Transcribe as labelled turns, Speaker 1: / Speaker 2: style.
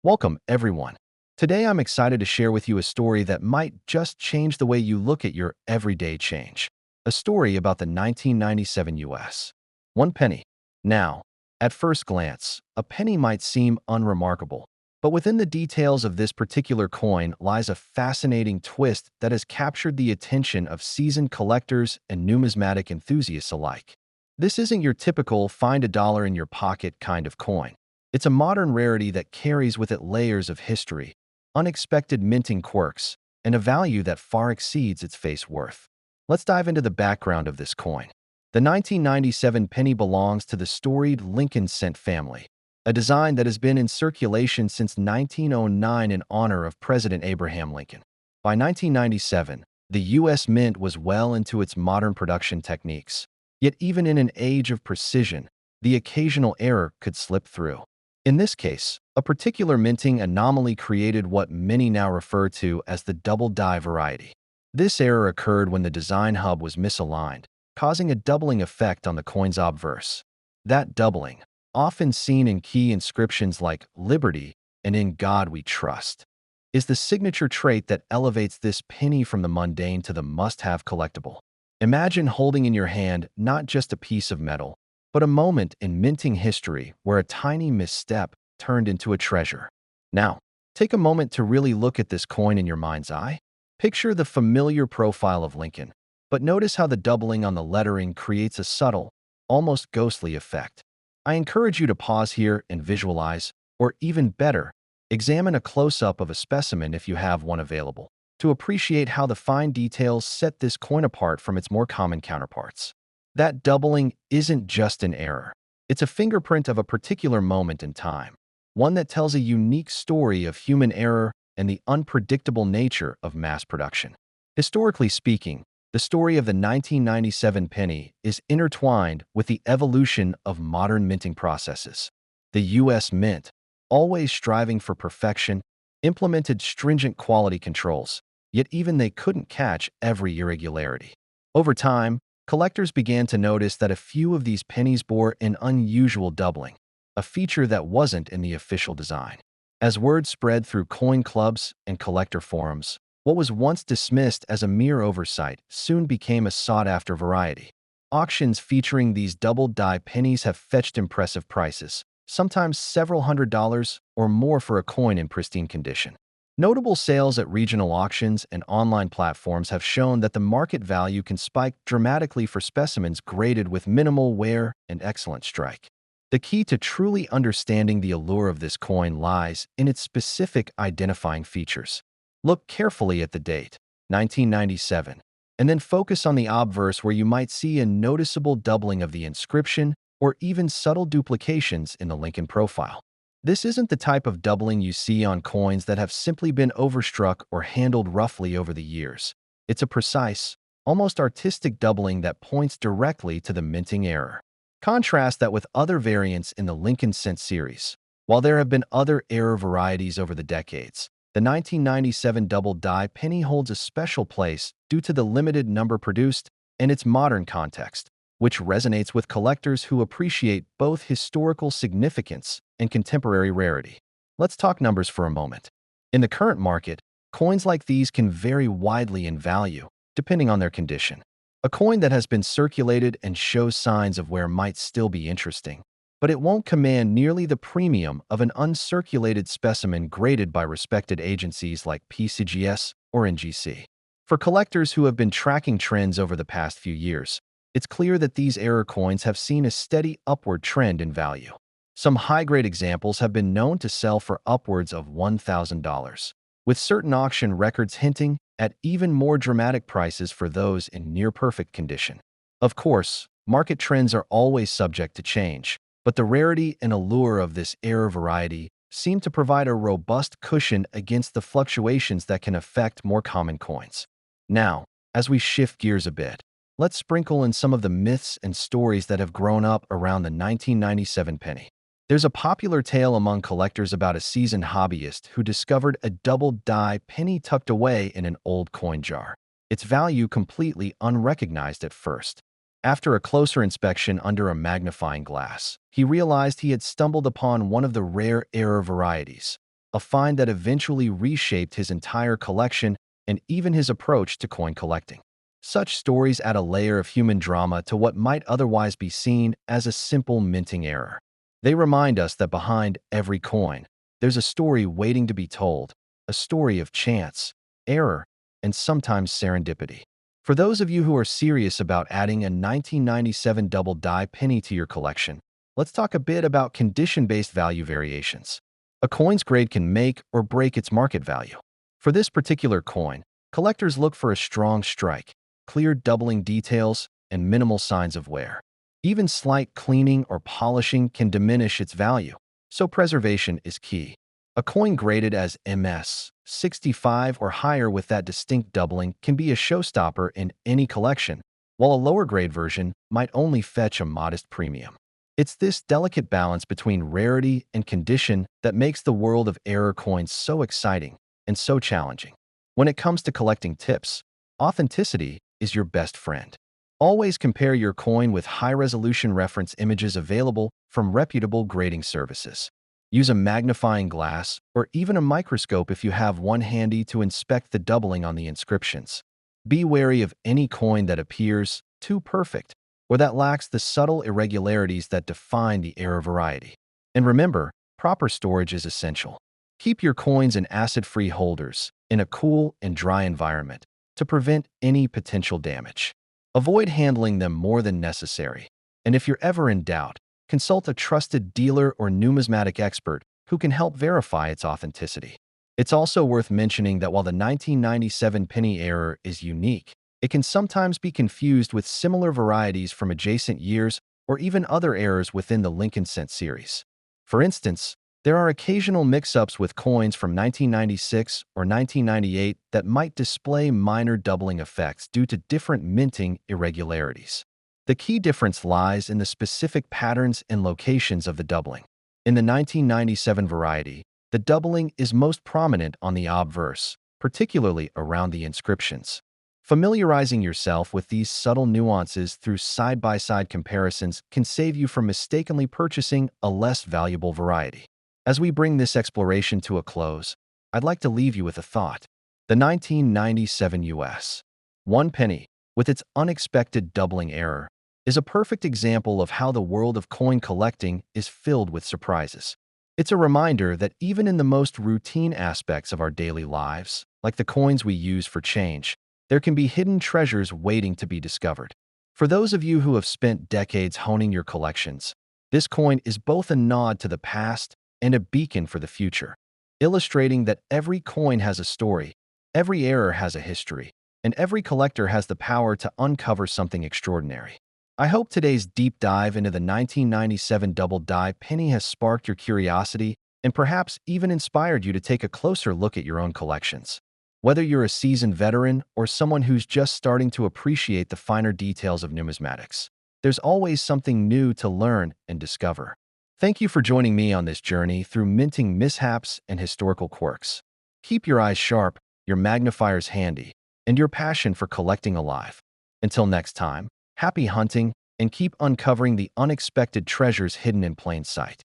Speaker 1: Welcome, everyone. Today I'm excited to share with you a story that might just change the way you look at your everyday change. A story about the 1997 US. One penny. Now, at first glance, a penny might seem unremarkable, but within the details of this particular coin lies a fascinating twist that has captured the attention of seasoned collectors and numismatic enthusiasts alike. This isn't your typical find a dollar in your pocket kind of coin. It's a modern rarity that carries with it layers of history, unexpected minting quirks, and a value that far exceeds its face worth. Let's dive into the background of this coin. The 1997 penny belongs to the storied Lincoln cent family, a design that has been in circulation since 1909 in honor of President Abraham Lincoln. By 1997, the U.S. Mint was well into its modern production techniques. Yet even in an age of precision, the occasional error could slip through. In this case, a particular minting anomaly created what many now refer to as the double die variety. This error occurred when the design hub was misaligned, causing a doubling effect on the coin's obverse. That doubling, often seen in key inscriptions like Liberty and In God We Trust, is the signature trait that elevates this penny from the mundane to the must-have collectible. Imagine holding in your hand not just a piece of metal, but a moment in minting history where a tiny misstep turned into a treasure. Now, take a moment to really look at this coin in your mind's eye. Picture the familiar profile of Lincoln, but notice how the doubling on the lettering creates a subtle, almost ghostly effect. I encourage you to pause here and visualize, or even better, examine a close-up of a specimen if you have one available, to appreciate how the fine details set this coin apart from its more common counterparts. That doubling isn't just an error. It's a fingerprint of a particular moment in time, one that tells a unique story of human error and the unpredictable nature of mass production. Historically speaking, the story of the 1997 penny is intertwined with the evolution of modern minting processes. The U.S. Mint, always striving for perfection, implemented stringent quality controls, yet even they couldn't catch every irregularity. Over time, collectors began to notice that a few of these pennies bore an unusual doubling, a feature that wasn't in the official design. As word spread through coin clubs and collector forums, what was once dismissed as a mere oversight soon became a sought-after variety. Auctions featuring these double-die pennies have fetched impressive prices, sometimes several $100s or more for a coin in pristine condition. Notable sales at regional auctions and online platforms have shown that the market value can spike dramatically for specimens graded with minimal wear and excellent strike. The key to truly understanding the allure of this coin lies in its specific identifying features. Look carefully at the date, 1997, and then focus on the obverse where you might see a noticeable doubling of the inscription or even subtle duplications in the Lincoln profile. This isn't the type of doubling you see on coins that have simply been overstruck or handled roughly over the years. It's a precise, almost artistic doubling that points directly to the minting error. Contrast that with other variants in the Lincoln cent series. While there have been other error varieties over the decades, the 1997 double die penny holds a special place due to the limited number produced and its modern context, which resonates with collectors who appreciate both historical significance and contemporary rarity. Let's talk numbers for a moment. In the current market, coins like these can vary widely in value, depending on their condition. A coin that has been circulated and shows signs of wear might still be interesting, but it won't command nearly the premium of an uncirculated specimen graded by respected agencies like PCGS or NGC. For collectors who have been tracking trends over the past few years, it's clear that these error coins have seen a steady upward trend in value. Some high-grade examples have been known to sell for upwards of $1,000, with certain auction records hinting at even more dramatic prices for those in near-perfect condition. Of course, market trends are always subject to change, but the rarity and allure of this error variety seem to provide a robust cushion against the fluctuations that can affect more common coins. Now, as we shift gears a bit, let's sprinkle in some of the myths and stories that have grown up around the 1997 penny. There's a popular tale among collectors about a seasoned hobbyist who discovered a double-die penny tucked away in an old coin jar, its value completely unrecognized at first. After a closer inspection under a magnifying glass, he realized he had stumbled upon one of the rare error varieties, a find that eventually reshaped his entire collection and even his approach to coin collecting. Such stories add a layer of human drama to what might otherwise be seen as a simple minting error. They remind us that behind every coin, there's a story waiting to be told, a story of chance, error, and sometimes serendipity. For those of you who are serious about adding a 1997 double die penny to your collection, let's talk a bit about condition-based value variations. A coin's grade can make or break its market value. For this particular coin, collectors look for a strong strike, clear doubling details, and minimal signs of wear. Even slight cleaning or polishing can diminish its value, so preservation is key. A coin graded as MS 65 or higher with that distinct doubling can be a showstopper in any collection, while a lower grade version might only fetch a modest premium. It's this delicate balance between rarity and condition that makes the world of error coins so exciting and so challenging. When it comes to collecting tips, authenticity is your best friend. Always compare your coin with high-resolution reference images available from reputable grading services. Use a magnifying glass or even a microscope if you have one handy to inspect the doubling on the inscriptions. Be wary of any coin that appears too perfect or that lacks the subtle irregularities that define the error variety. And remember, proper storage is essential. Keep your coins in acid-free holders in a cool and dry environment to prevent any potential damage. Avoid handling them more than necessary, and if you're ever in doubt, consult a trusted dealer or numismatic expert who can help verify its authenticity. It's also worth mentioning that while the 1997 penny error is unique, it can sometimes be confused with similar varieties from adjacent years or even other errors within the Lincoln Cent series. For instance, there are occasional mix-ups with coins from 1996 or 1998 that might display minor doubling effects due to different minting irregularities. The key difference lies in the specific patterns and locations of the doubling. In the 1997 variety, the doubling is most prominent on the obverse, particularly around the inscriptions. Familiarizing yourself with these subtle nuances through side-by-side comparisons can save you from mistakenly purchasing a less valuable variety. As we bring this exploration to a close, I'd like to leave you with a thought. The 1997 US 1 penny, with its unexpected doubling error, is a perfect example of how the world of coin collecting is filled with surprises. It's a reminder that even in the most routine aspects of our daily lives, like the coins we use for change, there can be hidden treasures waiting to be discovered. For those of you who have spent decades honing your collections, this coin is both a nod to the past and a beacon for the future, illustrating that every coin has a story, every error has a history, and every collector has the power to uncover something extraordinary. I hope today's deep dive into the 1997 double die penny has sparked your curiosity and perhaps even inspired you to take a closer look at your own collections. Whether you're a seasoned veteran or someone who's just starting to appreciate the finer details of numismatics, there's always something new to learn and discover. Thank you for joining me on this journey through minting mishaps and historical quirks. Keep your eyes sharp, your magnifiers handy, and your passion for collecting alive. Until next time, happy hunting and keep uncovering the unexpected treasures hidden in plain sight.